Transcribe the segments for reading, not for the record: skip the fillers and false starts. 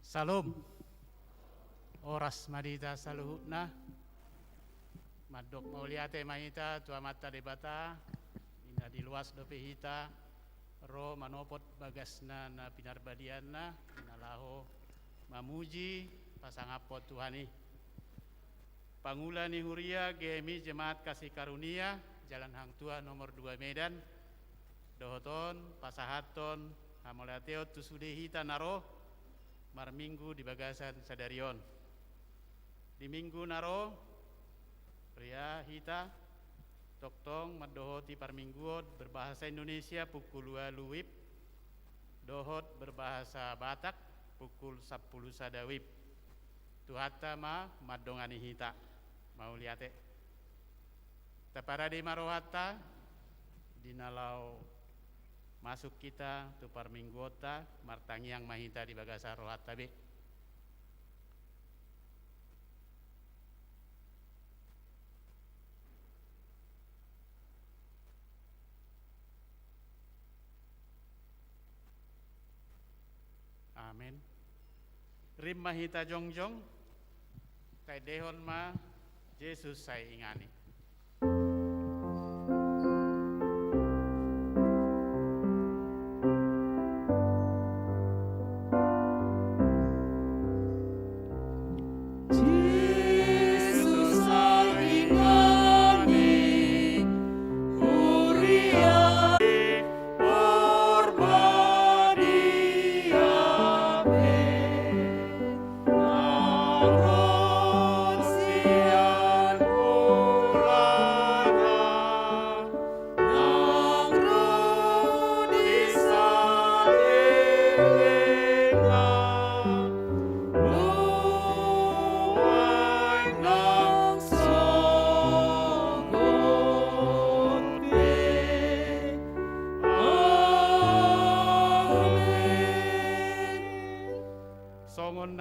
Salum oras madita saluhutna madok mauliate mahita tua mata debata ina di luas dope hita ro manopot bagasna na pinarbadianna nalaho mamuji pasangapot Tuhani Pangula ni Huria GMI Jemaat Kasih Karunia Jalan Hang Tua nomor 2 Medan dohoton pasahaton hamolateot tusude hita naro mar minggu di bagasan sadarion di minggu naro pria hita toktong madohoti parmingguot berbahasa Indonesia pukul 2 luwip dohot berbahasa Batak pukul 10 sadawip tuhata ma madongani hita mau liate tapara di marohata dinalau masuk kita tu parminggota martangiang mahita di bagasa rohata be amin rim mahita jongjong tay dehon ma Yesus saya ingani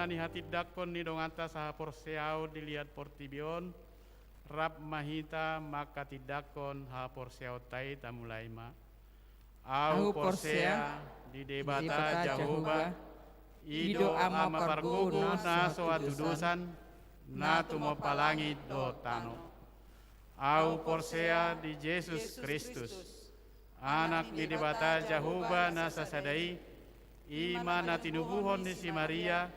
nani hati dakon ni donganta saha porseau dilihat portibion rap mahita maka tidakon ha porseau tai tamulai ma au porsea di debata jahuba ido ama pargugu na soatu dosan na tumo palangi do tano au porsea di Yesus Kristus anak di debata jahuba na sasadai ima na tinubuhon ni si Maria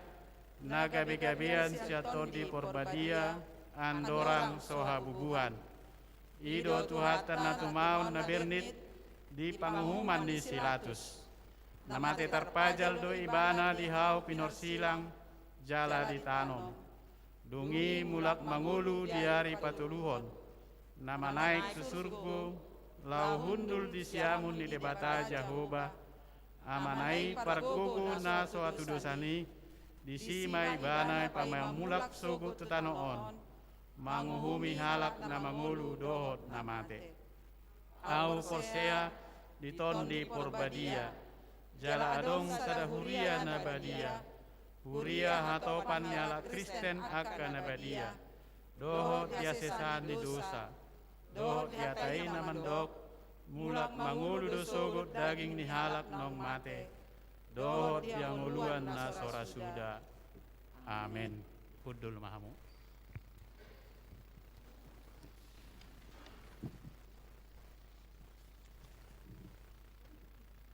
na gabi-gabian siato di porbadia andorang soha bubuan ido tuhatan na tumaun na bernit di panguhuman ni silatus namate tarpajal do ibana di hau pinorsilang jala di tanom dungi mulak mangulu di hari patuluhon nama naik susurgu lau hundul di siamun di debata jahoba amanai pargugu na soatu dosani di simai banai pamamulak sugut tetanoon manguhumi halak na mangulu dohot namate au porsea diton di porbadia jala adong sada huria nabadia huria hatopan nyala Kristen akka nabadia dohot dia sesan di dosa dohot dia tai namandok mulak mangulu do sogut daging ni halak nong mate dohot yang uluan na sora suda amin hudul mahamu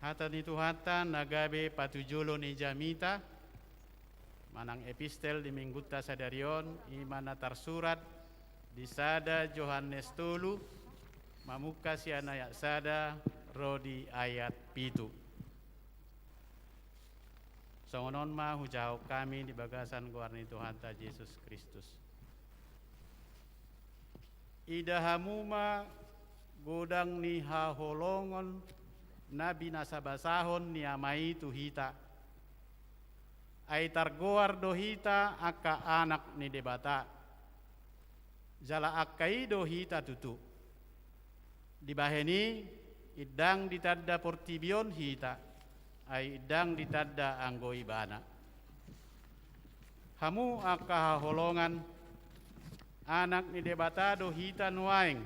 hata ni tuhatan nagabe patujulo ni jamita manang epistel di mingguta sadarion imana tarsurat di sada Johannes tolu mamuka si anak sada rodi ayat pitu songonon ma hujau kami di bagasan guarni Tuhan ta Yesus Kristus idahamuma godang ni haholongon nabi nasabasahon ni amai tuhita ai targoar dohita aka anak ni debata jala akai dohita tutu dibaheni idang ditadda portibion hita ai idang ditadda anggo ibana hamu aka holongan anak ni debata dohita nuaing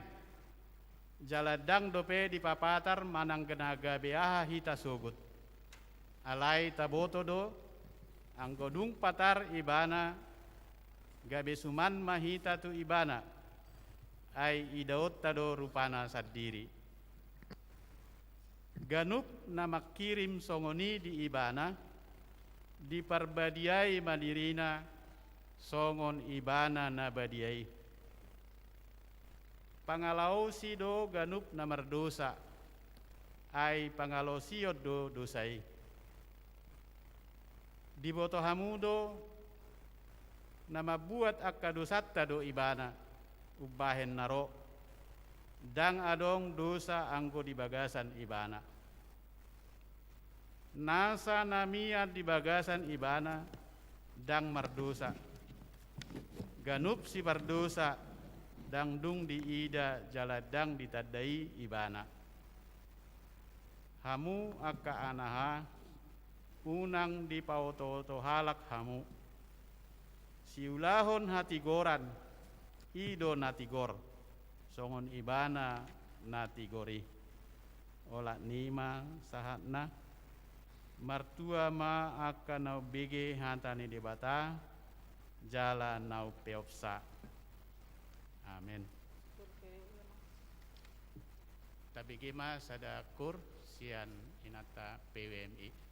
jaladang dope di papatar manang genaga beaha hita sugut alai taboto do anggodung patar ibana gabesuman mahita tu ibana ai idaot tado rupana sadiri. Ganup nama kirim songoni di ibana diparbadiai madirina songon ibana nabadiai. Pangalau sido ganup namar dosa ai pangalau siod do dosai. Di boto hamudo nama buat akka dosatta do ibana ubahen naro dang adong dosa anggo di bagasan ibana. Nasa namiat di bagasan ibana dang mardosa. Ganup si pardosa dang dung di ida jaladang ditadai ibana. Hamu akka anaha unang di pauto halak hamu. Siulahon hatigoran ido natigor songon ibana natigori. Ola nima sahatna martua ma akan nau bege hantani debata jalan nau peopsa. Amin. Tapi gima sada kur sian inata PWMI.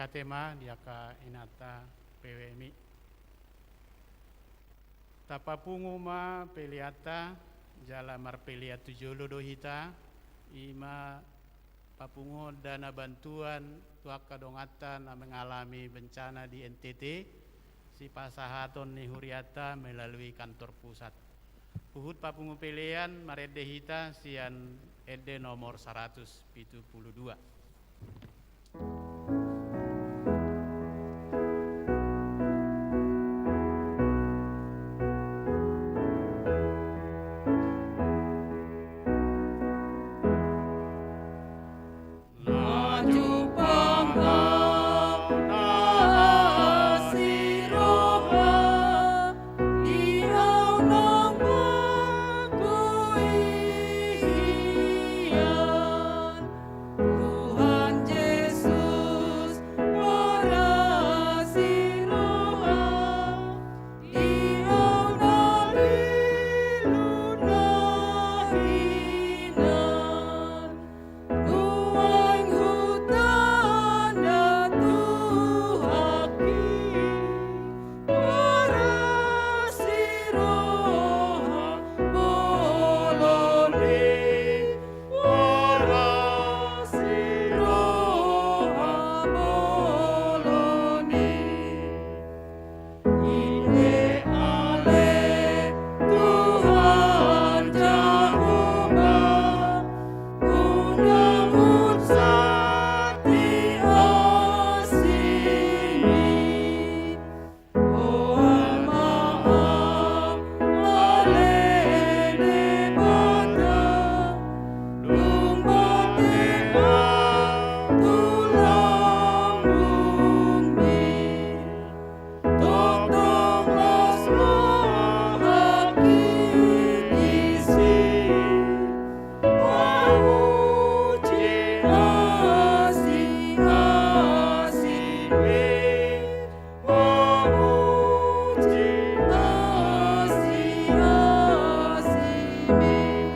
tema diaka inata PWMI. Tapapungu ma peliata jala marpelia tujolo do hita ima papungo dana bantuan tuaka dongatan mengalami bencana di NTT si pasahaton ni Huriata melalui kantor pusat. Puhut papungo pelean marede hita sian ede nomor 172.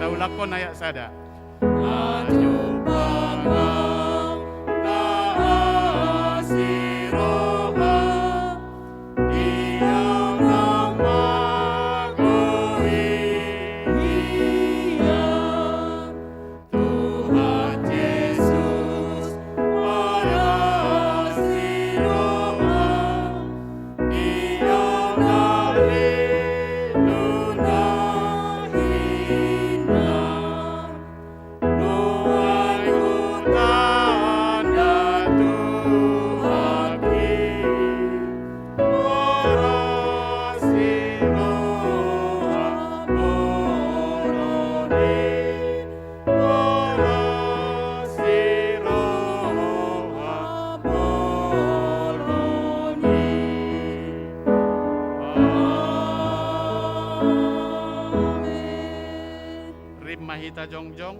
Taulakon ayak sada. Mahita jongjong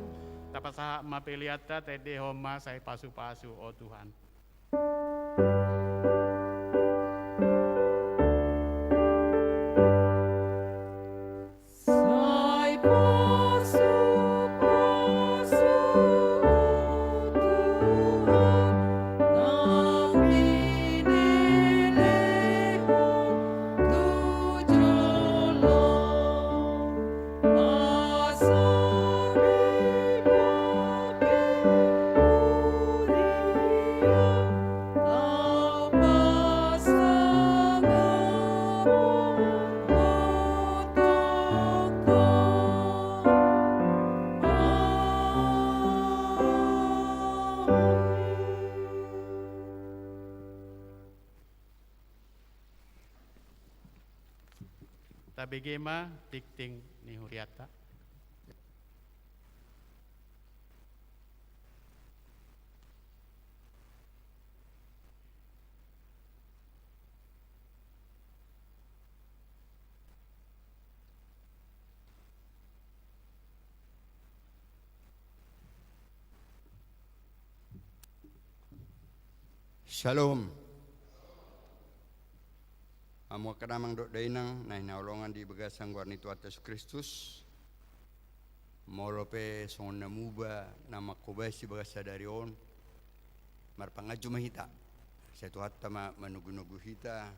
tapasaha mapeliata tede homa sai pasu-pasu oh Tuhan. Tabegema tikting ni Huriata. Shalom. Amo kadamang do dainang na hinaulongan di bagasang warni tu atas Kristus. Molope son namuba na makubay si bagasa dari on. Marpangaju mahita. Sa tu hatta manugunugu hita.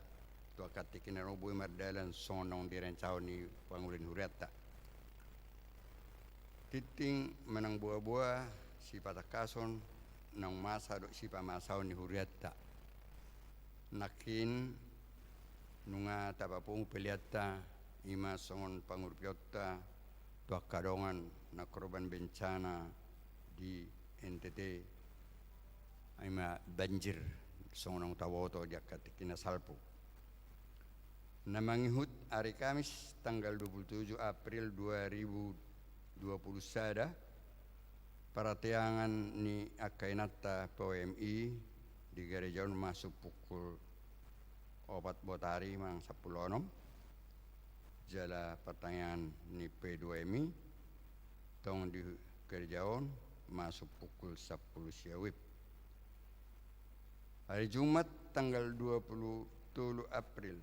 Tu akati kinaroboy mardalan son nang direncao ni Pangulin Huriata. titing menang buah-buah si patakason nang masa do si pamasaw ni huriatta nakin nunga tapapung peliatta ima songon pangurpiotta tuak kadongan na korban bencana di NTT ima banjir songon tawoto diakat kina salpu. Namangihut hari Kamis tanggal 27 April 2021 paratiangan ni akainata PWMI di gereja masuk pukul 4 botari mang 10 jala pertanyaan ni P2MI tong di gerejaon masuk pukul 10 siawip. Hari Jumat tanggal 27 April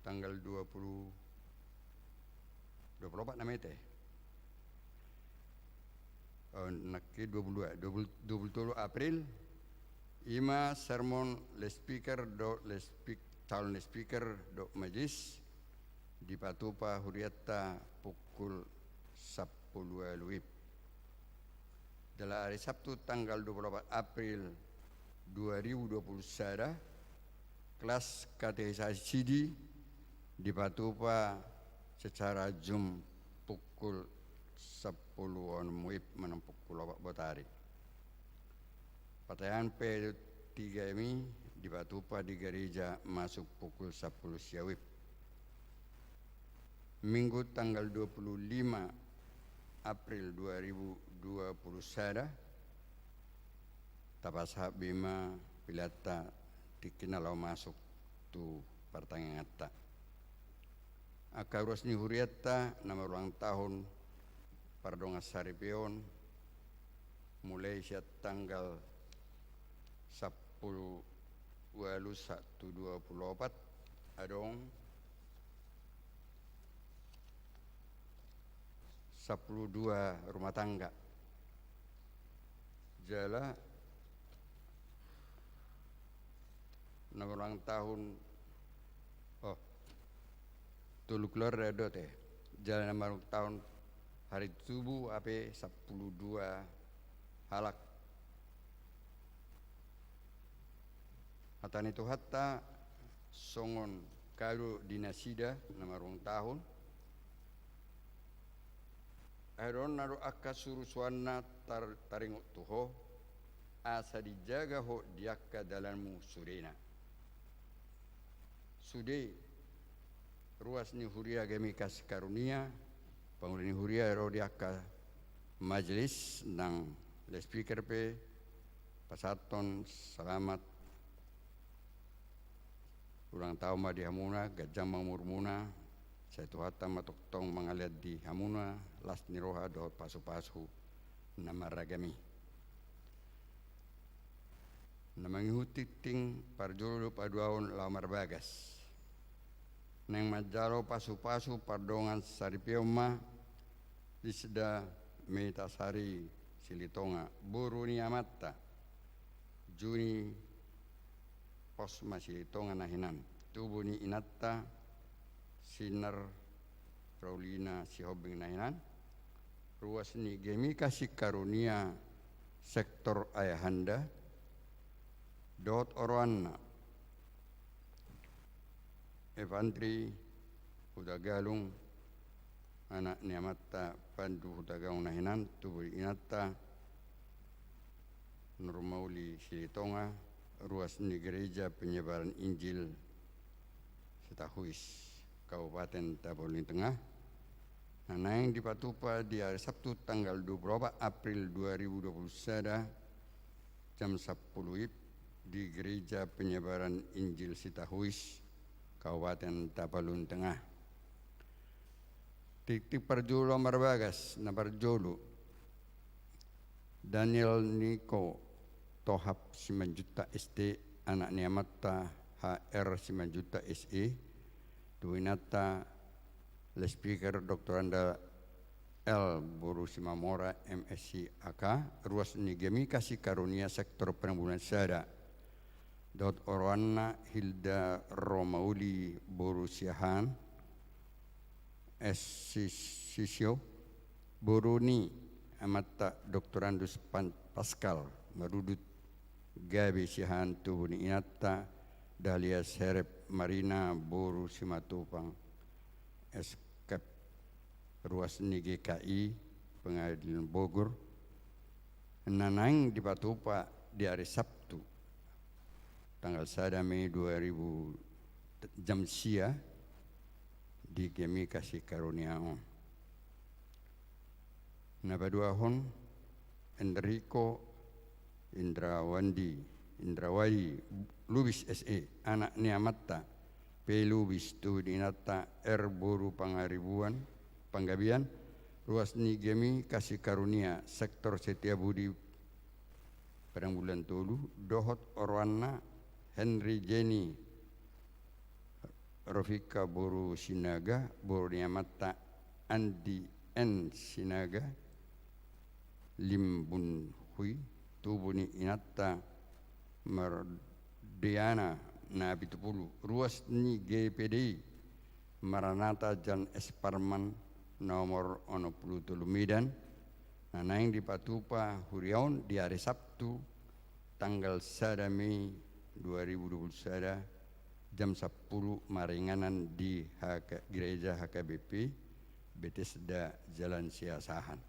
tanggal 24 namanya teh. Nakki 22 April ima sermon le speaker calon speaker do majlis di Patupa Huriatta pukul 10 luip. Dalam hari Sabtu tanggal 24 April 2021 kelas katekisasi di Patupa secara Zoom pukul 10 muib menang pukul 4 botari. Pertanyaan P3MI di Patupa di gereja masuk pukul 10 siawip. Minggu tanggal 25 April 2021 tapasah bima pilata tikinalau masuk tu pertanyaan ta. Akaurus ni huriatta nama ulang tahun pardonga saripion mulai siat tanggal 10 walu 124 adong 12 rumah tangga jala nama ulang tahun tulu keluar redo teh jalan nama ulang tahun hari tubuh ape 12 halak hatani tu hatta songon kado dinasida nama ulang tahun aron naru akka surusuanna taringuk tuho asa dijaga ho diakka dalammu sudena sude ruas ni huria gemi kas karunia pangulini huria ro diakka majelis nang le speaker pe pasaton selamat ulang tahun ma di hamuna gajang mangmurmuna saya tuhata matok tong mangaliat di hamuna las niroha do pasu-pasu nama ragami namangihuti ting parjolo paduaon lamar bagas neng majaro pasu-pasu pardongan saripioma disda metasari silitonga buru ni amata juni posma silitonga nahinan tubuh ni inatta sinar Raulina sihobing nahinan ruas ni gemi kasih karunia sektor ayahanda dot orwana Evandri Hudagalung anak niamata Pandu Hudagalung nahinan tubuh inata Nurmauli Silitonga ruas ni gereja penyebaran Injil Setahuis Kabupaten Tabalong Tengah yang di Patupa di hari Sabtu tanggal 24 April 2021 jam 10 WIB di gereja penyebaran Injil Setahuis Kabupaten Tabalong Tengah. Titik Parjolo Marbagas na Parjolo Daniel Niko Tohap 9 juta SD anak niamata HR 9 juta SE Duinata le speaker Dr. Anda L. Boru Simamora MSc AK ruas nigemi kasih karunia sektor penambulan sada Dot Orwana Hilda Romauli Boru Siahan S. Sisio Boroni amatta doktorandus Pascal marudut gabe sihan tubuni inatta Dahlia Serep Marina Boru Simatupang Eskap Ruas ni GKI Pengadilan Bogor nanang di Patupa di hari Sabtu tanggal 1 Mei 2000 jam sia di kami kasih karunia Nabaduahon Enrico Indrawadi Lubis SE anak Niamatta P. Lubis tu dinata R. Boru Panggabian Ruas Nigemi Kasih Karunia Sektor Setiabudi Padang Bulan Tolu Dohot Orwana Henry Jenny Rofika Boru Sinaga Boru Niamatta Andi N. Sinaga Limbun Hui Tubuni Inatta Mardiana Nabitupulu Ruas Ni GPD Maranata Jan Esparman nomor 63 Medan Nanaing di Patupa Huriaun di hari Sabtu tanggal 1 Mei 2021 jam 10 maringanan di Gereja HKBP Bethesda Jalan Siasahan.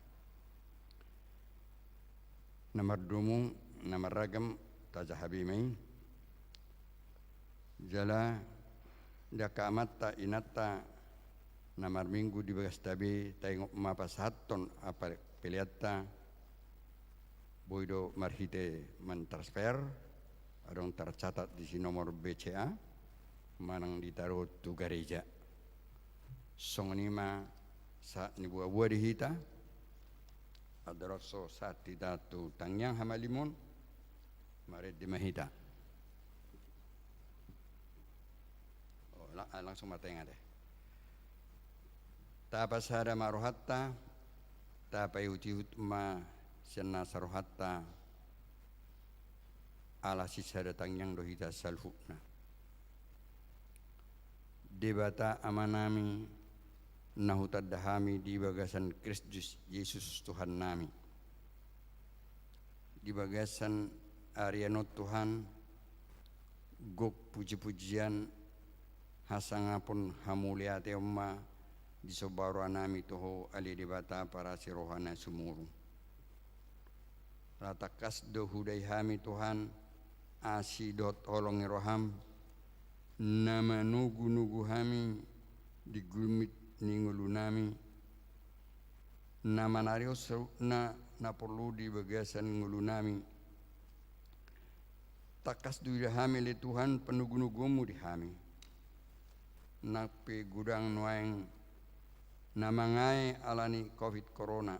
Namar dumung, namar ragam, tajah habimai. Jala, daka amatta inatta, namar minggu di bagas tabi, tengok mapas haton apa peliatta, boido marhite mentransfer, adong tercatat di sini nomor BCA, manang ditaruh tu gereja. Songonima saat ni buah-buah dihita, ada rasa saat tidak tu tangyang hamalimun, mari dimahita. Oh, langsung matengah deh. Tapa sada marohatta, tapa yuti hutma senna sarohatta, ala sisada tangyang dohita salhukna. Debata amanami, nahutad dahami di bagasan Kristus Yesus Tuhan nami. Di bagasan Ariano Tuhan, gok puji-pujian hasangapun hamuliate umma di sobaru anami toho ali debata para sirohana sumuru. Ratakas do hudai hami Tuhan asidot holongi roham nama nugu-nugu hami di gumit ningulu nami nama nario na perlu di bagasan ngulu nami takas duida hami le Tuhan penugu-nugumu di hami nape gudang nuaeng nama ngai alani COVID corona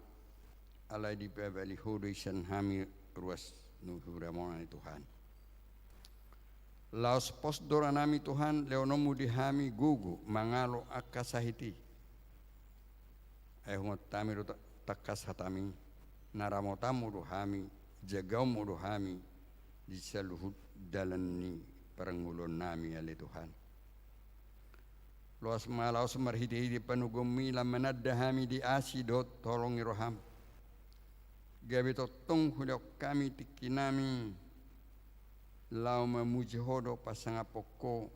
alai di pebali hodaisan hami ruas nuhuramona Tuhan laos posdora nami Tuhan leonomu di hami gugu mangalo akasahiti ehungot tami do takas hatami naramotamu do hami jagaumu do hami di saluhut dalani perengulon nami ale Tuhan loas malaos marhidi panugumi lamanadda hami di asidot tolongi roham gabe totong hudok kami tikinami lau memuji hodo pasanga poko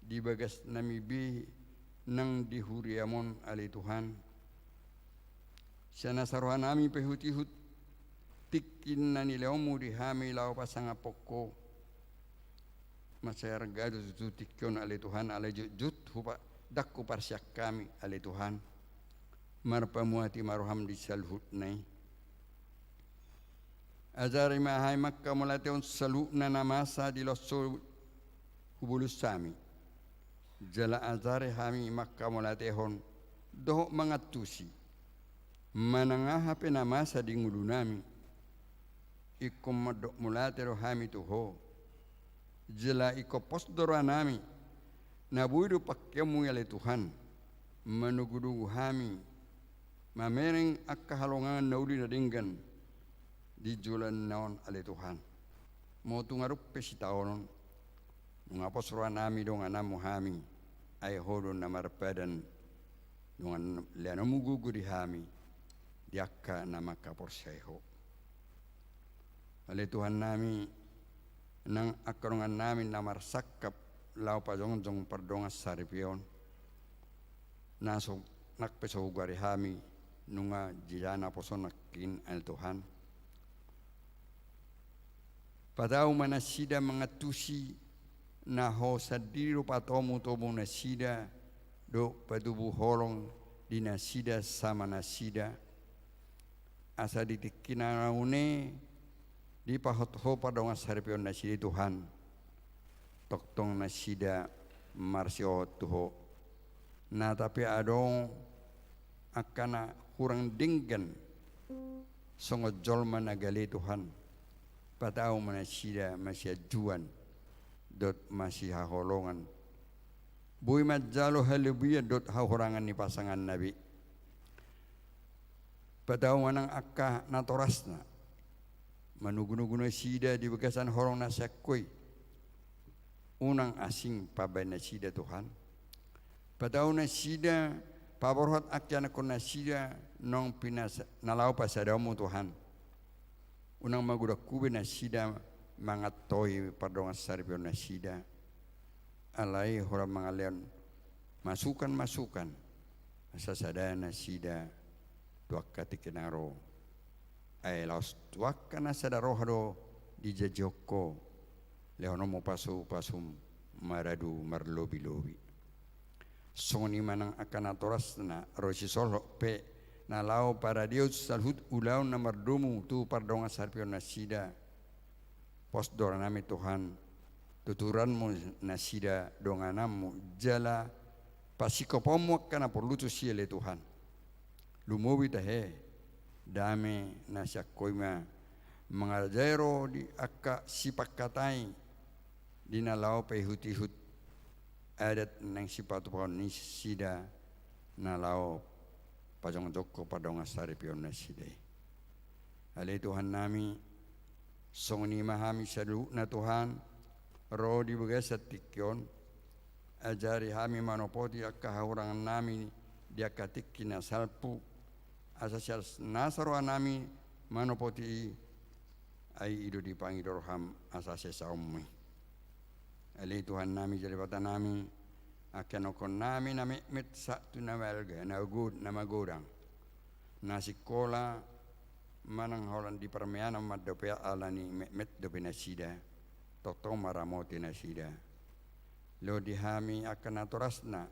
di bagas nami bi nang di huriamon ale Tuhan sana saruhan nami pehutihut tikin nani leomu di hami lau pasanga poko masayar gadu tu tikon ale Tuhan ale jut hupa dakku parsyak kami ale Tuhan marpamuati maruham di salhut nai azari mahai makka mulateon salukna namasa di losso hubulus sami jala azari hami makka mulatehon doh mangatusi manangah pe namasa di ngulu nami ikum madok mulatero hami tuho jala iko posdoro nami nabuidu pakkemu yale Tuhan menugudugu hami mamereng akka halongan naudi nadinggan di julan naon ale Tuhan mau tungarup pesitaonon ngapos ruan nami dong anamu hami ay hodon namar padan dengan lena mugugu di hami diakka nama kaporseho. Oleh Tuhan nami nang akarongan nami namar sakap lau pajongjong pardonga saripion naso nakpeso gari hami nunga jilana posonakin al Tuhan. Padau manasida mengatusi naho sadiru patomu tomu nasida do padubu holong di nasida sama nasida asa ditikina naune di pahot ho padonga saripion nasida Tuhan toktong nasida marsio tuho na tapi adong akana kurang dinggan songo jolma nagali Tuhan patau manasida masih juan dot masih haholongan bui majalo halebuya dot hahorangan ni pasangan nabi patau manang akka natorasna manugunu-gunu sida di bekasan horong nasakoi unang asing pabay nasida Tuhan patau nasida paborhot akyan ko nasida nong pinas nalaw pasadamu Tuhan unang magudak kube nasida mangat toy pardonga saripyo nasida alai hora mangalian masukan asa sadaya nasida tuakka tikinaro ay laos tuakka na sadarohado di jajoko lehono mo pasum maradu marlobi-lobi soni manang akan atoras na rosisol pe na lao para Dios salhut ulaw na mardumu tu pardonga sarpio nasida posdor nami Tuhan tuturanmu nasida donganamu jala pasikopomu kana porlutu siele Tuhan lumobi tahe dame nasyakoima mangajero di akka sipakatai di nalau pehutihut adat nang sipatu pohon nisida nalau pajong joko padonga saripion nasida ale Tuhan nami songni mahami sadu na Tuhan ro di bagasa tikyon ajari hami manopoti akka haurangan nami dia katikina salpu asasal nasaro nami manopoti ai ido di pangidorham asase saummi ali Tuhan nami jalibata nami akan okon nami na met satu na welga na good na magodang na sikola manang holan di permeana madopea alani met dope nasida totong maramoti nasida lo dihami akan atorasna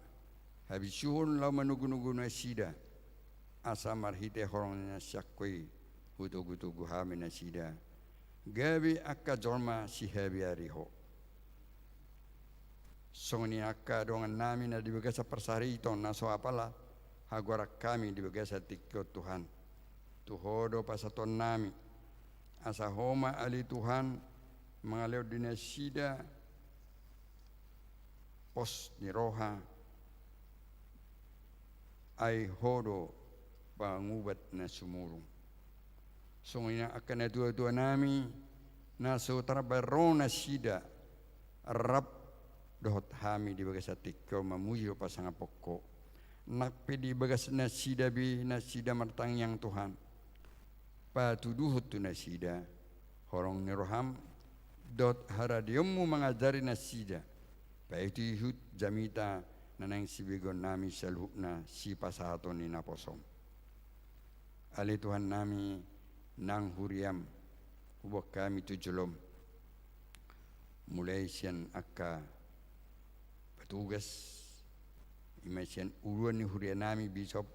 habisuhun lo manugu-nugu nasida asa marhite horongnya syakoi hutu-gutu hami nasida gabi akka jorma sihabi ariho songni akka dongan nami na dibagasa persarito naso apala hagwara kami dibagasa tikyo Tuhan tuhodo pasaton nami asa homa ali Tuhan mengaleo dinasida pos ni roha ai hodo pangubat na sumurung songina akan dua-dua nami naso tarabarona sida rap dohot hami di bagas atikko mamuyo pasanga pokok nakpe di bagas nasida bi nasida martang yang Tuhan patuduhut tu nasida horong niroham dot haradiomu mengajari nasida paitu ihut jamita nanang sibigon nami salhukna si pasahaton ni naposom ali Tuhan nami nang huriam hubok kami tujulom mulai sian akka tugas imasian uluan ni hurian nami bisop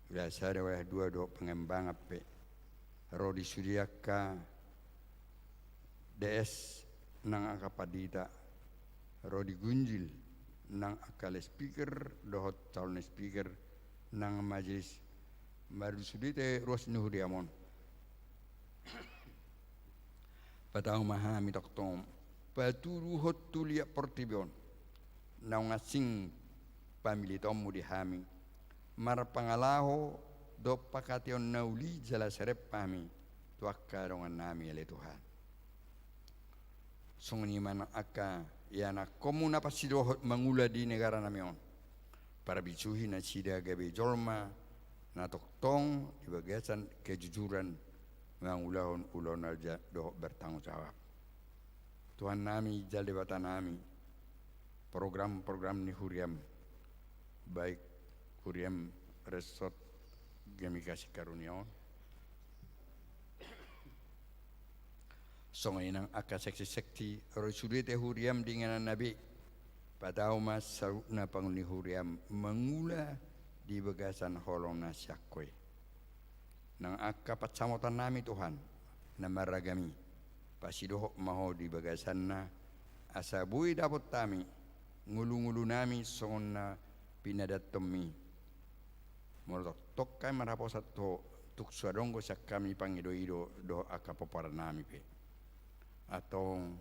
biasa ada dua pengembang ape rodi sudiaka DS nang akapadita rodi gunjil nang akal speaker dohot calon speaker nang majelis baru sudite ros ni huriamon patau maha mitoktom paturu hot tulia portibion nang ngasing pamilitomu di hami mar pangalaho do pakation nauli jala serep pami tuakka rongan nami ale Tuhan songni mana akka yana komuna pasidohot mangula di negara namion para bicuhi na sida gabe jolma na toktong di bagasan kejujuran ng ulon aja do bertanggung jawab. Tuhan nami jalibatan nami program-program ni huriam baik huriam resort kami kasih karunia songainang aka seksi rasulite huriam dengan nabi padahal mas saruna panguni huriam mengula di bagasan holong na syakwe nang aka patsamotan nami Tuhan na maragami pasidohok maho di bagasan na asabui dapat tami ngulu-ngulu nami songon na pinadatommi molotok tokkay maraposat to tuksuadonggo sa kami pangido-ido do akapopara nami pe atong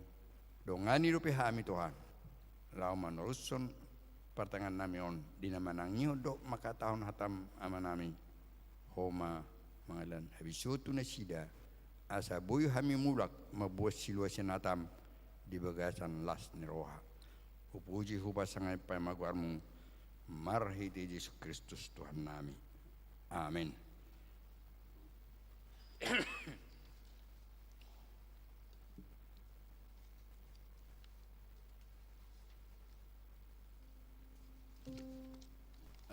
dongani do pihami Tuhan lau manurusun pertengahan nami on dinamanangyo do makatahon hatam ama nami homa mangalan habisutu na sida asa buyu hami mulak mabuat siluasan hatam di bagasan las ni roha upuji hubasangay pa magwarmong marhiti Yesus Kristus Tuhan nami. Amin.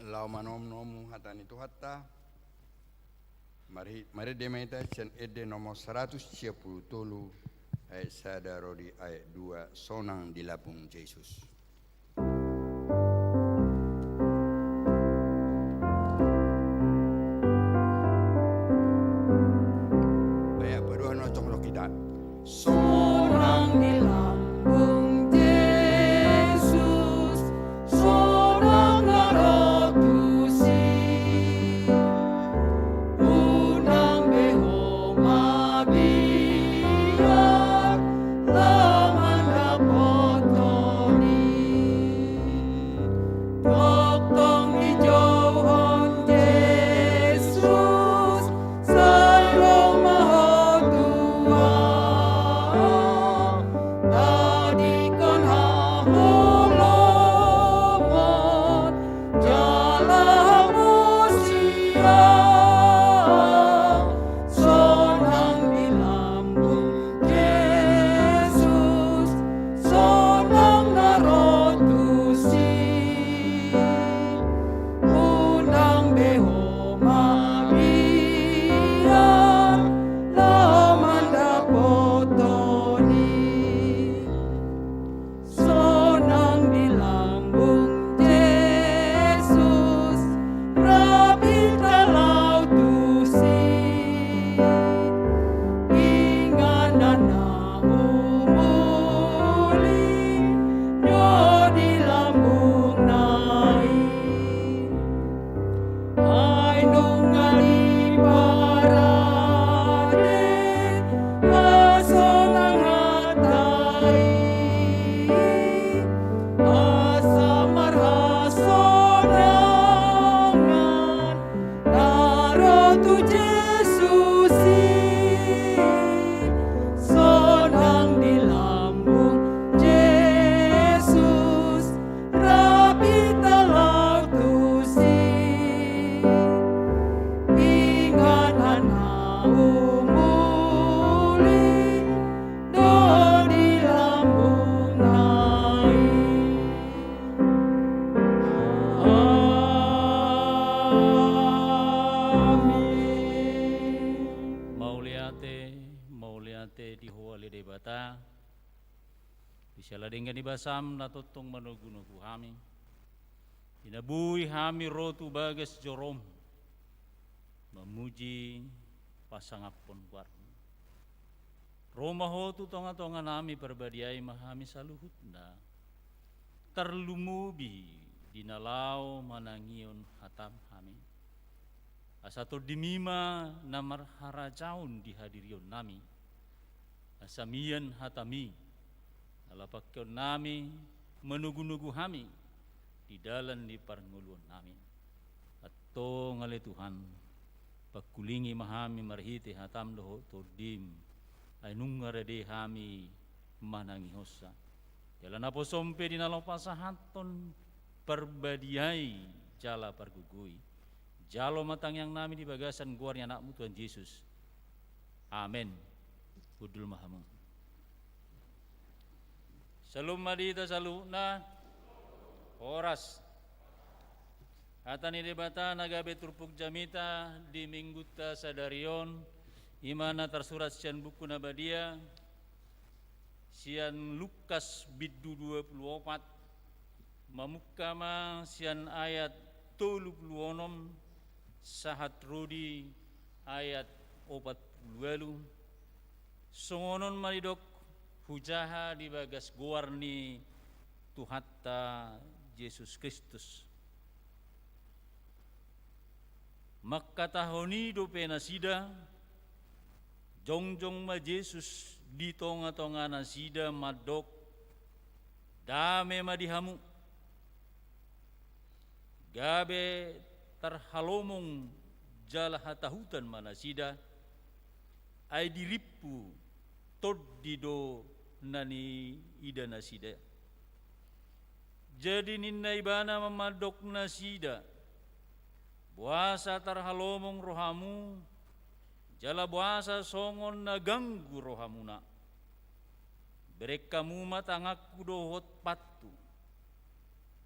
Lau manom-nomu hatani tu hatta mari demeta sen ede nomor 130 tolu ayat sadarodi ayat 2 sonang di lapung Yesus. Baik berdua nocong lo kita. Sonang di lambung Yesus, sonang ngarotusi, unang beho mabiar, laman dapotoni, doktong ijauhon Yesus, sayrong mahotua, tadikon hahulomon, jalan musia, sonang di lambung Yesus, sonang narotusi, unang beho mabiar, laman dapotoni, sonang di lambung Yesus, rabi talau tusi, inganan na umuli, nyo di lambung nai, ay nungali parade, aso ng hatay, asa marhasonangan, naroto Jesusi, sonang di lambung Yesus, rabi talau tusi, inganan na umuli, do di lambung nai. Amin. Mauliate di huwali de bata bisala dengan ibasam natutong manugunugu hami inabui hami rotu bagas jorom memuji pasangapon warmu Roma hotu tonga-tonga nami perbadiai mahami saluhut na terlumubi dinalau manangion hatam hami asato dimima namar harajaun dihadirion nami asamian hatami alapakyon nami menugu-nugu hami di dalan di parnguluan nami atto ngale Tuhan pakulingi mahami marhiti hatam doho tordim ay nungarade hami manangi hosa jalan apo sompe dinalau pasahaton perbadiai jala pargugui Jalo matang yang nami di bagasan guarnya anakmu Tuhan Yesus. Amin. Kudul mahamu. Salum madita saluna oras. Atani debata nagabe turpuk jamita di mingguta sadarion imana tersurat sian buku nabadia sian Lukas biddu 24 mamukama sian ayat 36 sahat rodi ayat 48 songonon maridok hujaha di bagas guarni Tuhatta Yesus Kristus makkatahoni do penasida jongjong ma Yesus di tonga-tonga nasida madok dame madihamu gabe terhalomong jala hatahutan manasida ay diripu toddido nani ida nasida jadi ninnai bana memadok nasida buasa terhalomong rohamu jala buasa songon na ganggu rohamuna berek kamu matangakku dohot patu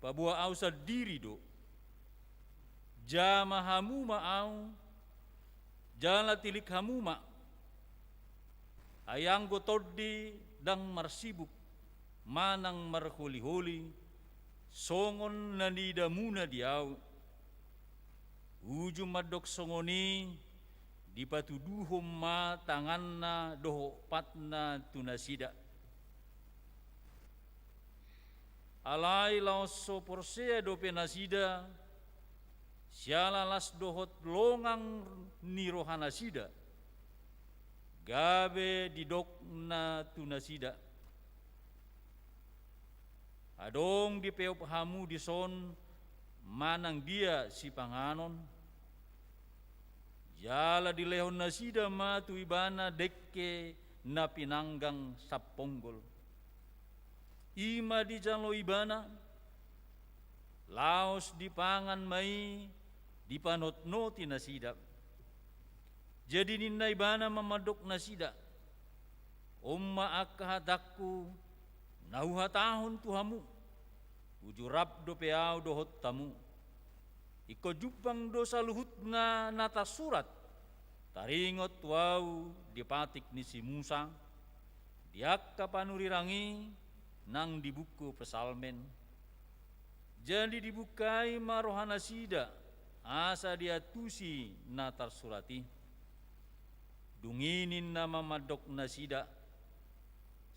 pabua au sadiri do jama hamu maau jala tilik hamu ma ayang gotodi dang marsibuk manang marholi-holi songon nanida muna diau ujung madok songoni dipatuduhum ma tanganna doho patna tunasida alai laoso porsea do penasida siala las dohot longang ni rohanasida gabe didokna tunasida adong di peop hamu di son manang dia si panganon jala di lehon nasida matu ibana dekke na pinanggang saponggol ima di jalo ibana laos di pangan mai di panot-noti nasida jadi ninna ibana mamadok nasida umma akahadakku nauhatahon tuhamu ujurab do peau dohot tamu iko jupang dosa luhut na nata surat taringot wau dipatik ni si Musa diakka panurirangi nang di buku pesalmen jadi dibukai marohana sida asa dia tusi natar surati dunginin nama madok nasida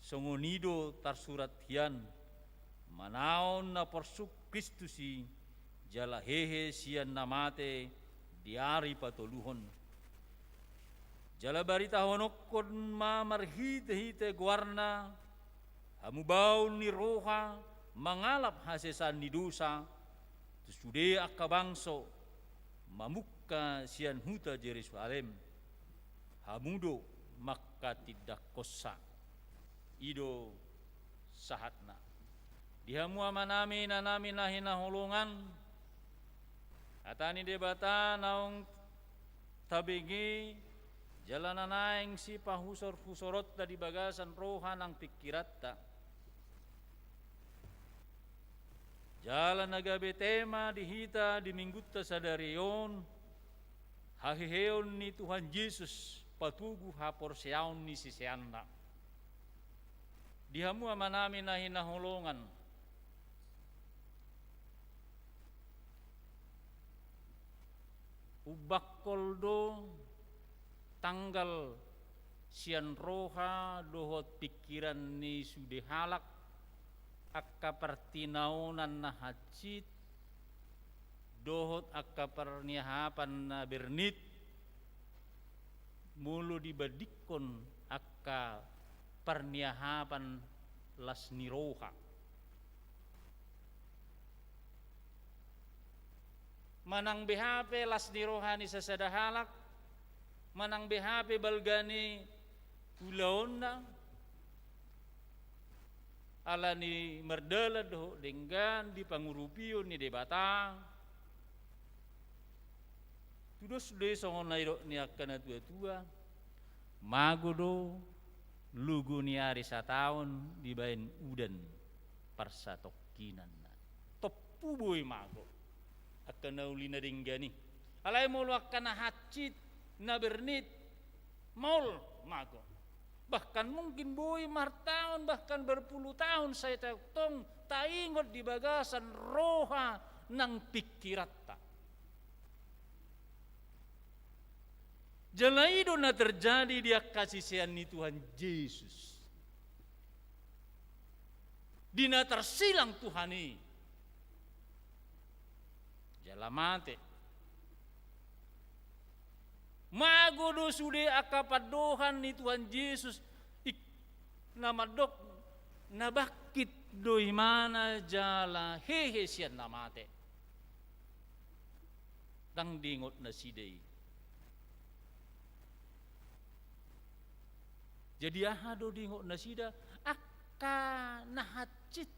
songonido tarsurat hian manaon na porsuk Kristusi jala hehe sian namate diari patoluhon jala barita honokon ma marhite-hite guarna hamubaul ni roha mangalap hasesan ni dosa tusude akabangso mamukka sian huta Jerusalem hamudo makka tidak kosa ido sahatna dihamu amanami nanami nahinahulungan atani debata naung tabigi jalanan naing si pahusor-husorot di bagasan roha nang pikiratta jalan nagabe tema dihita di mingguta sadarion hahiheon ni Tuhan Yesus patugu haporseaon ni siseanna dihamu amanami nahinahulungan ubakol do tanggal sian roha dohot pikiran ni sude halak akka pertinaunan na hacit dohot akka perniahapan na bernit mulu dibadikon akka perniahapan las niroha manang BHP las niroha ni sasadahalak manang BHP balgani ulaon na ala ni merdala do denggan di pangurupion ni debata Dudos de songon nairo ni akana tua-tua. Magodo lugu ni ari sataon dibain udan parsatokinan. Toppu boy mago. Akana ulina dinggani. Alay molo akana hacit na bernit maul mago. Bahkan mungkin boy martaon bahkan berpuluh tahun saya tong taingot di bagasan roha nang pikiratta. Jalaido na terjadi dia kasisian ni Tuhan Yesus. Dina tersilang Tuhan ini. Jalamate. Magodo sude akapadohan ni Tuhan Yesus. Namadok nabakit doi mana jala hehe sian namate. Tang dingot na sidei. Jadi ahado dingot nasida akka nahacit.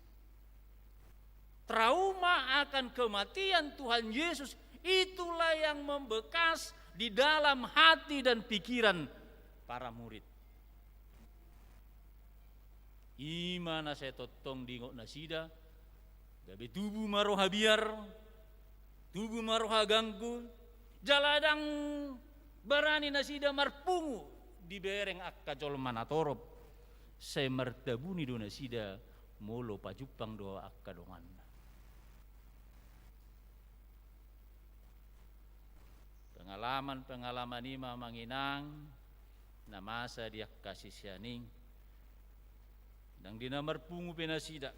Trauma akan kematian Tuhan Yesus itulah yang membekas di dalam hati dan pikiran para murid. Imana saya totong dingot nasida gabe tubuh maroha biar tubuh maroha ganggu jaladang barani nasida marpungu di bereng akka jol manatorob saya mertabuni do nasida molo pajupang doa akka donganna. Pengalaman ima manginang na masa dia kasih sianing nang dinamar pungu penasida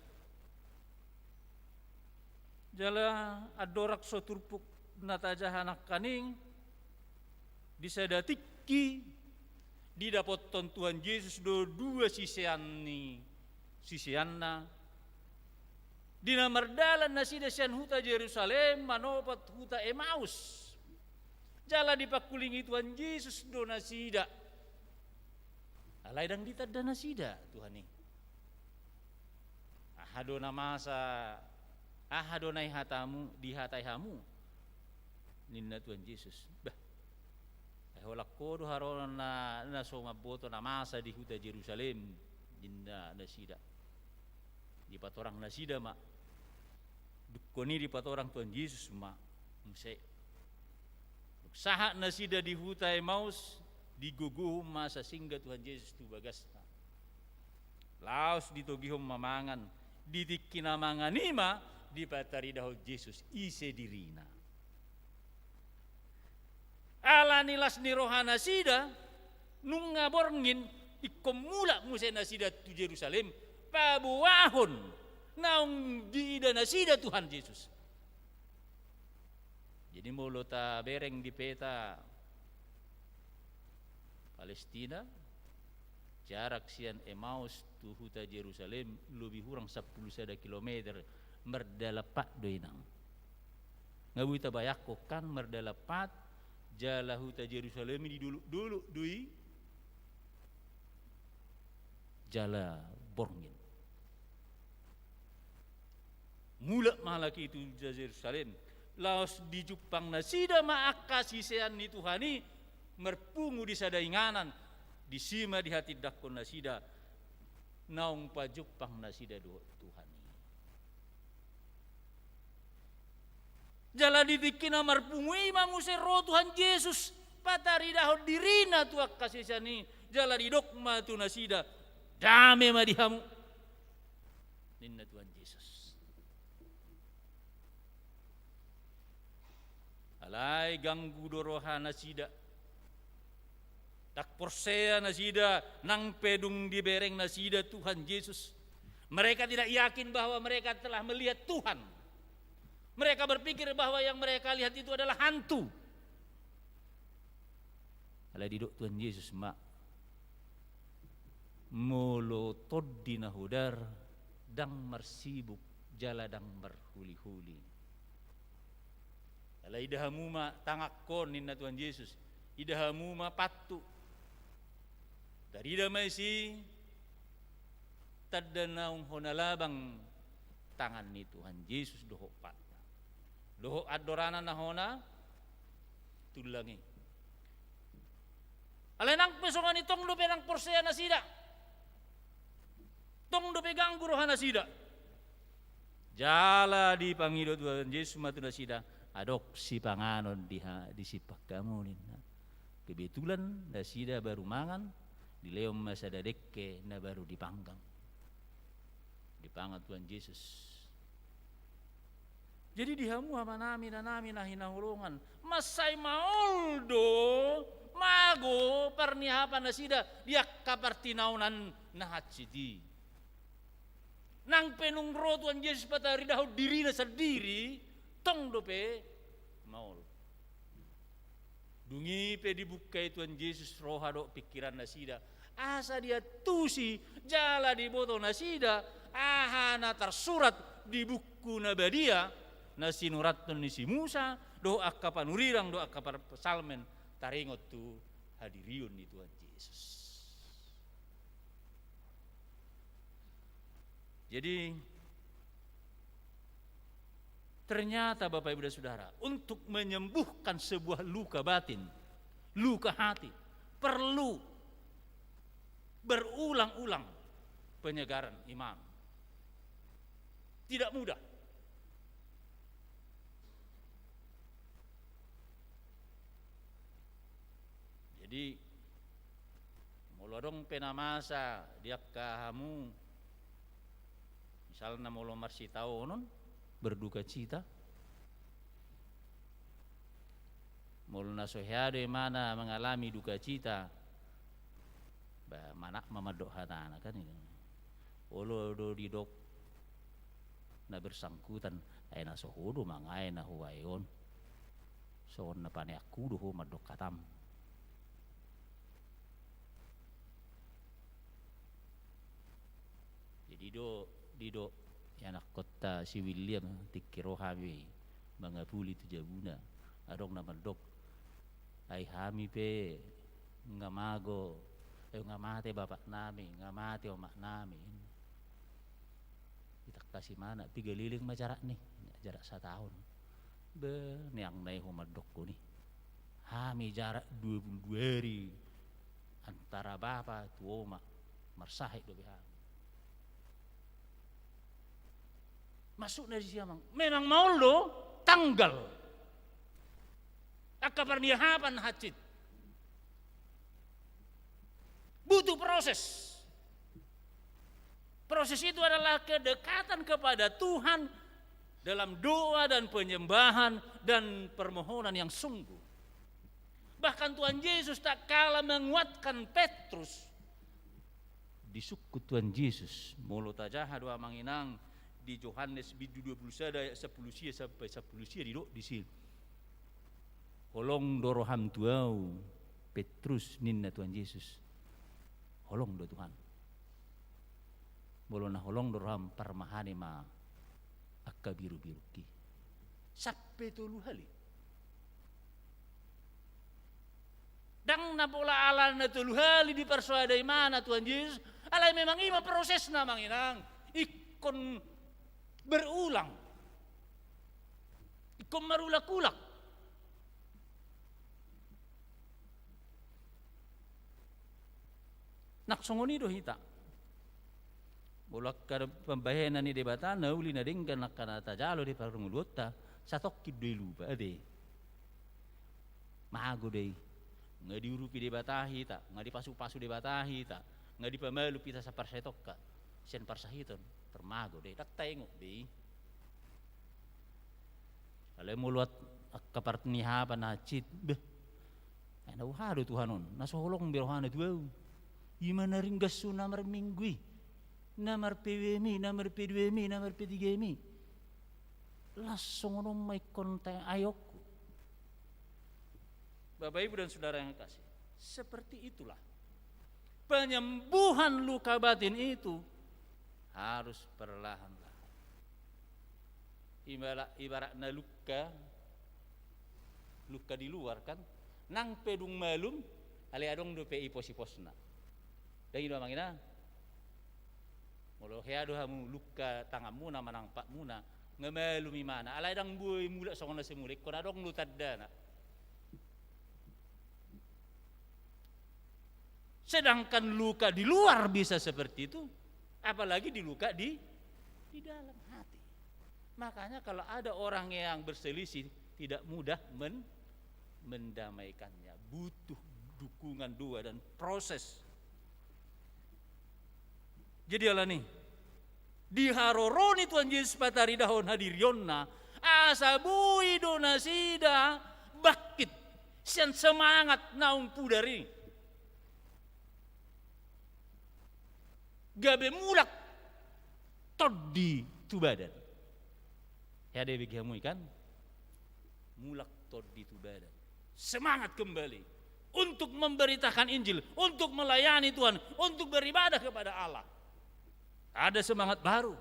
jala adorak soturpuk natajahanak kaning disadatiki didapoton Tuhan Yesus dua sisianna dinamardalan nasida sian huta Yerusalem manopat huta Emaus jala dipakulingi Tuhan Yesus do nasida alai dang ditadda nasida Tuhan ni ahado namasa ahado nai hatamu di hatai hamu ninna Tuhan Yesus bah holak kodo haron na soma boto na masa di huta Yerusalem dinda nasida di patorang nasida mak dukoni di patorang Tuhan Yesus mak mse saha nasida di huta Emaus di guguh masa singgah Tuhan Yesus tu bagasna laos ditogihom mamangan ditikinamanganima di patari dahol Yesus ise dirina ala nilas ni rohana sida nung ngaborngin ikomula musa nasida tu Yerusalem pabuahon naung diida nasida Tuhan Yesus. Jadi molo ta bereng di peta Palestina jarak sian Emaus tu huta Yerusalem lebih kurang 10 kilometer merdalapat doinang ngabuita bayako kan merdalapat jala huta Yerusalem di dulu dui jala borngin mula malaki itu Yerusalem laos di Jepang nasida maaka sisean ni Tuhani merpungu di sadainganan di sima di hati dakon nasida naung pa Jepang nasida do Tuhani jala didikina marpungui mangusir roh Tuhan Yesus patari dahon dirina tuak kasisani jala didokma tu nasida dame madihamu ninna Tuhan Yesus alai ganggu doroha nasida tak porsea nasida nang pedung di bereng nasida Tuhan Yesus mereka tidak yakin bahwa mereka telah melihat Tuhan. Mereka berpikir bahwa yang mereka lihat itu adalah hantu. Ala didok Tuhan Yesus mak molo toddina hudar dang marsibuk jala dang berhuli-huli. Ala idahamu ma tangakon ninna Tuhan Yesus. Idahamu ma patu. Dari damai si tadanaung honalabang tangan ni Tuhan Yesus dohok pat. Doho adorana nahona tulangi. Alenang pesongan itong do penang porsea nasida. Tong do pegang guruhan nasida. Jala di pangido Tuhan Yesus matu nasida adopsi panganon di sipak kamu nina. Kebetulan nasida baru mangan di leom masa dadekke na baru dipanggang. Dipangan Tuhan Yesus. Jadi dihamu ama nami na hinahulungan. Masay maoldo mago pernihapan nasida dia kapartinaunan na hatsidi. Nang penungro Tuhan Yesus patari dahul diri na sendiri tong dope maul. Dungi pe dibukai Tuhan Yesus rohado pikiran nasida. Asa dia tusi jala di boto nasida. Ahana tersurat di buku nabadia. Nasinuratun nisi Musa. Doa kapanurirang doa kapar pesalmen. Taringot tu hadiriun di Tuhan Yesus. Jadi ternyata Bapak Ibu dan Saudara, untuk menyembuhkan sebuah luka batin, luka hati, perlu berulang-ulang penyegaran iman. Tidak mudah. Jadi molodong penamasa dia kahamu misalnya molo marsita onon berduka cita, molo nasohyade mana mengalami duka cita, mana mamadok hatana kan ini, olo do didok na bersangkutan, ay nasohodo mangay na huwayon, so na pane aku do madok katam. Jadi Dido anak kota si William tikiro hami mangapuli tu jabuna adong nama dok ay hami pe ngamago ngamate bapak nami ngamate omak nami kita kasih mana pigaliling majarak nih jarak 1 tahun be niang nai humadok ko nih hami jarak 22 hari antara bapak tu omak marsahik do behang. Masuk dari siamang. Memang mau lo tanggal. Akaparnihapan hacit. Butuh proses. Proses itu adalah kedekatan kepada Tuhan dalam doa dan penyembahan dan permohonan yang sungguh. Bahkan Tuhan Yesus tak kalah menguatkan Petrus. Di suku Tuhan Yesus. Mulut aja doa manginang. Di Yohanes 21 ayat 10 sampai 10 di sini. Holong doroham tuau Petrus ninna Tuhan Yesus. Holong do Tuhan. Bolona holong doroham parmahane ma akka biru-biruki. Sampai 3 hali. Dang na pola ala na 3 hali di persuadai mana Tuhan Yesus. Alay memang ima proses na manginang. Ikon berulang, ikon marulak-ulak. Naksongoni do hita. Bolak kada pembayanan ni debata na uli na dingkan nakana tajalo di parungulota satokid dulu ade. Mago dei. Nga diurupi debatahi ta, nga dipasu-pasu debatahi ta, nga dipamalu pita sa parsetokka. Sen parsahiton termago deh tak tengok deh kalau mulut kapartnihapan hacit beh ana uhado Tuhanon nasolong birohana tuau gimana ringgasu namar minggui namar PWMI namar P2MI namar P3MI langsung ono mai konten ayokku. Bapak Ibu dan Saudara yang kasih, seperti itulah penyembuhan luka batin itu harus perlahan-lahan. Ibaratnya luka di luar kan, nang pedung malum, ale adong do PI pos-posna. Dan itu mangina, molo heado hamu luka tangamu na manang pak muna, ngamalumi mana, ale adang buy mula songona semulik, kon adong lutadana. Sedangkan luka di luar bisa seperti itu, apalagi di luka di dalam hati. Makanya kalau ada orang yang berselisih, tidak mudah mendamaikannya. Butuh dukungan dua dan proses. Jadi ala nih, di haroroni Tuhan Yesus patari dahon hadirionna, asa bui dona sida bakit sian semangat naung pudari. Gabe mulak toddi tu badan. Ya dia begitu kan? Mulak toddi tu badan. Semangat kembali untuk memberitakan Injil, untuk melayani Tuhan, untuk beribadah kepada Allah. Ada semangat baru.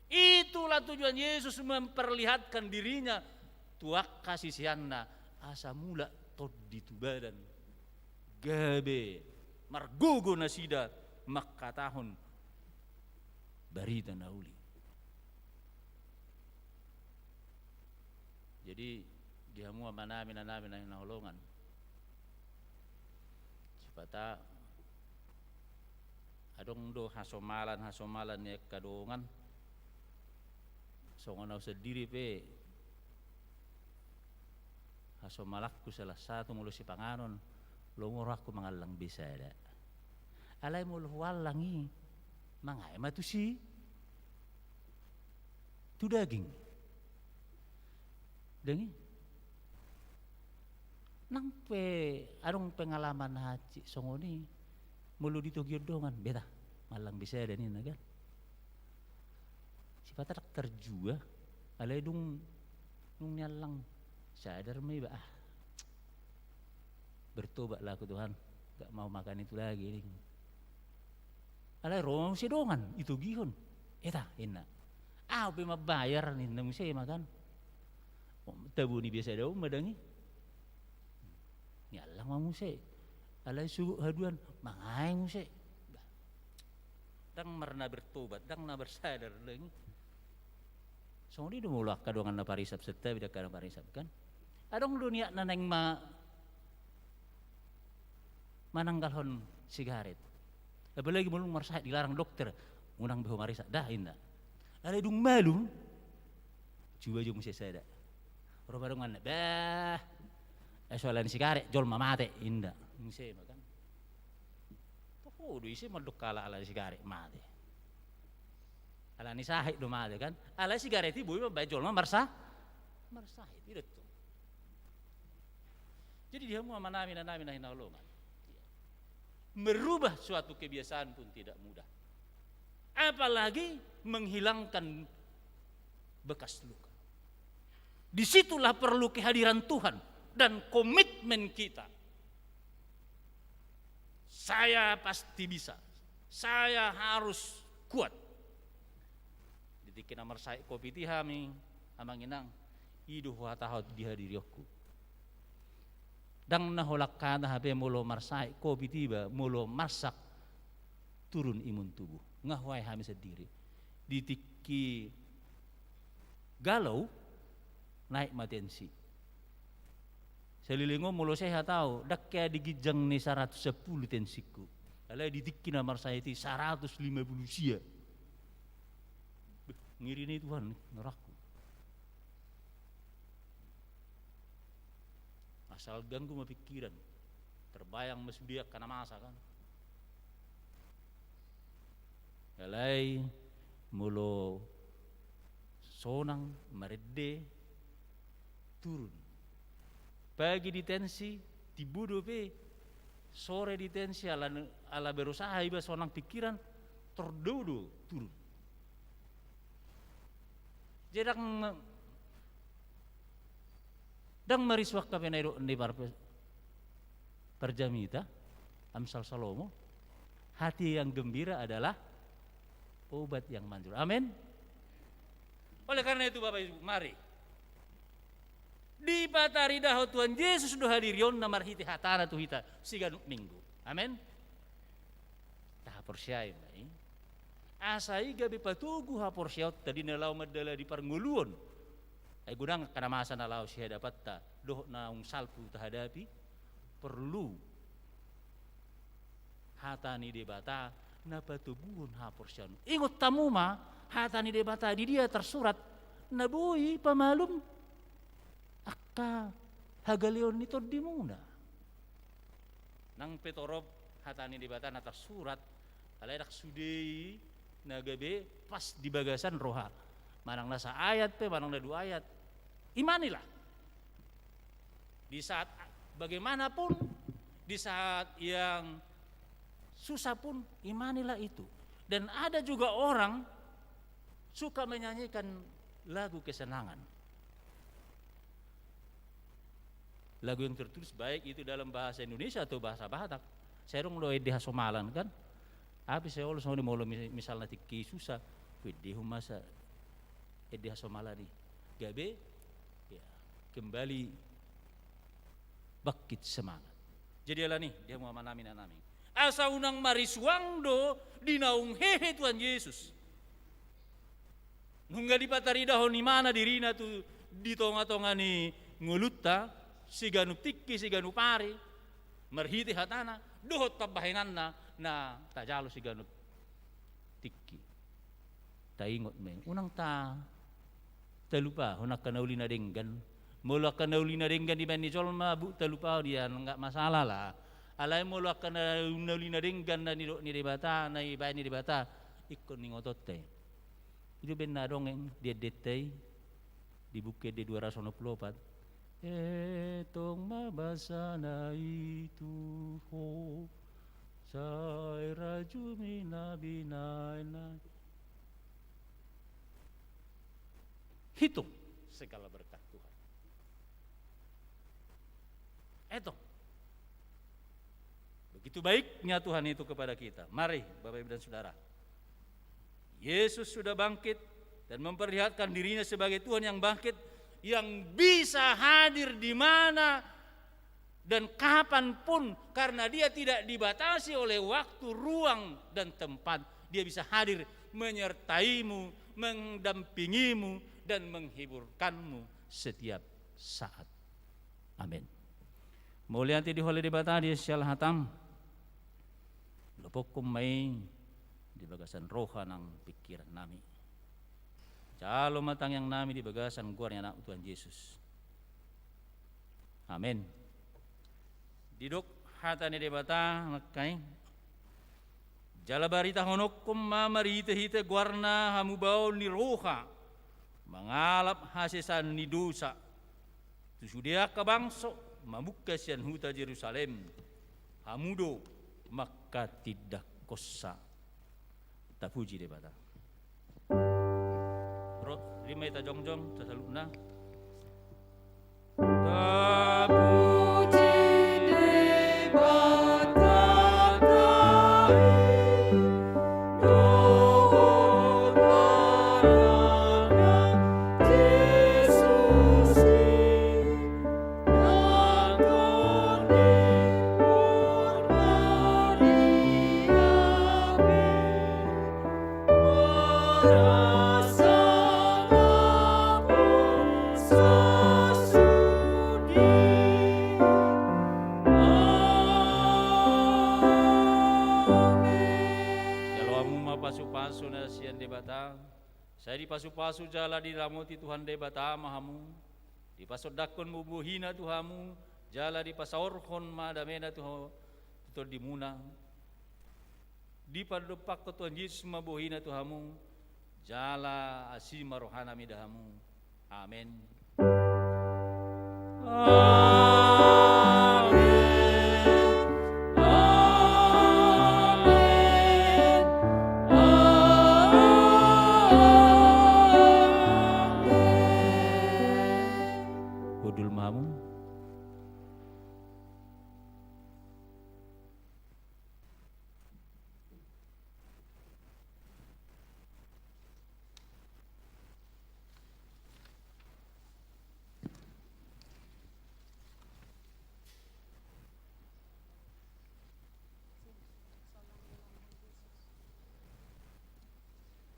Itulah tujuan Yesus memperlihatkan dirinya. Tuak kasih sianna asa mula toddi tu badan. Gabe margogo nasida makatahon barita nauli. Jadi dia mua manamin ang nahulungan. Supata adong do hasomalan niya kadungan. So nganaw sa diri pe hasomalak ko salah satu mulo si panganon lumurah ko mga lang bisada. Alay mo luwal langi mangay matusi tu daging dengi nang pe arong pengalaman haji songoni mulu dito gyodongan beta malang bisa dan ini kan si patak terjua alay nung nyalang sadar may ba bertobat lah aku Tuhan gak mau makan itu lagi nih. Alay romang si dongan itu gihon eta ina pe mabayar nih nang siya makan tabu ni biasa daw madangi nyalang mo siya alay sugo haduan mangay mo siya dang marna bertobat dang na bersadar lagi so di dumulak kadongan na parisap serta bidak kadang parisap kan adong dunia na nang mananggalhon sigaret apalagi mulung marsahit dilarang dokter unang beho marisa dah inda alay dung malu coba jom siya sada roba-roban bah soalan sigaret jol mamate inda ngse makan do isi madok kala ala sigaret mate ala ni sahid do mate kan ala sigaret ibu ba jol ma marsahid itu tuh jadi dia mau namin hinalongan merubah suatu kebiasaan pun tidak mudah apalagi menghilangkan bekas luka. Disitulah perlu kehadiran Tuhan dan komitmen kita. Saya pasti bisa. Saya harus kuat. Ditikin amar saya kopi tihami amang inang idu hatahot dihadiriokku. Dang naholak kana habe mulo marsai kopi tiba mulo masak turun imun tubuh. Ngahwai hami sendiri. Ditiki galau naik matensi. Selilingo mulo saya tahu dak kaya digijang ni 110 tensiku. Alay ditiki na marsai ti 150 sia. Ngiri ni Tuhan neraku. Asal ganggu pikiran terbayang mesdia karena masa kan galai mulo sonang merede turun pagi di tensi tibudo pe sore di tensi ala berusaha iba sonang pikiran terdodo turun jedang dang mariswak ka penaido ni perjamita Amsal Salomo hati yang gembira adalah obat yang manjur. Amin. Oleh karena itu Bapak Ibu mari di patari daho Tuhan Yesus do hadirion namar hiti hatana tu hita siganuk minggu. Amin. Tah persyai mai asai gabi patugu ha persyai tadi nalaw madala di parnguluon ay gudang kana masa nalaw siya dapat ta doh na salpu tahadapi perlu hatani debata na patubuhon haporsiano. Ingot tamu ma hatani debata di dia tersurat na bui pamalum akka hagaleon nito di muna. Nang petorob hatani debata na tersurat alay sudei na gabi pas di bagasan roha. Manang nasa ayat pe, manang na 2 ayat. Imanilah. Di saat bagaimanapun, di saat yang susah pun, imanilah itu. Dan ada juga orang suka menyanyikan lagu kesenangan. Lagu yang tertulis baik itu dalam bahasa Indonesia atau bahasa Batak. Saya rong lo edi hasomalan kan. Tapi saya ulos mau misalnya tiki susah, wedi humasa edi hasomalani. Gabe ya kembali bakit semangat. Jadi ala nih dia mau manamin. Asa unang mariswangdo dinaung hehe Tuhan Yesus. Nungga di patarida honi mana dirina tu di tonga-tonga ni ngulutta siganu tikki siganu pari merhiti hatana dohot pabahenganna na tajalo siganu tikki. Ta ingot me unang ta lupa honak kanauli na denggan. Mula kanauli na denggan di bani jolma bu talupa dia enggak masalah lah. Alai mula kanauli na denggan na ni debata na ibani debata ikon ni ngotote. Itu benar dong yang dia detai di bukit di 294. Etong mabasa na itu ho sai rajumi na binay na. Hitung segala berkat Tuhan. Itu begitu baiknya Tuhan itu kepada kita. Mari Bapak Ibu dan Saudara, Yesus sudah bangkit dan memperlihatkan dirinya sebagai Tuhan yang bangkit, yang bisa hadir di mana dan kapanpun, karena dia tidak dibatasi oleh waktu, ruang, dan tempat. Dia bisa hadir menyertaimu, mendampingimu, dan menghiburkanmu setiap saat. Amin. Mulianti di hole debata di sial hatam lopokum may di bagasan roha ng pikiran nami. Jalo matang yang nami di bagasan guarnya anak Tuhan Yesus. Amin. Diduk hata ni debata nakay jala barita honokum mamarita hita guarna hamubao ni roha mangalap hasisan ni dosa tusudia kabangso mabukas yan huta Jerusalem hamudo maka tidak kosa tapuji debata bro lima ita jongjong sasaluna Puji debata tai, dohot barana Yesus nagone ormariabe orasangapun sasudi. Pasu-pasu na siyan debata. Saya di pasu-pasu jala di ramoti Tuhan debata mahamu. Di pasodakon mubuhina Tuhamu. Jala di pasaorkon madamena Tuhan tutor dimuna. Di padopak ko Tuhan Yesus mabuhina Tuhamu. Jala asima rohana midahamu. Amin. Budul mamu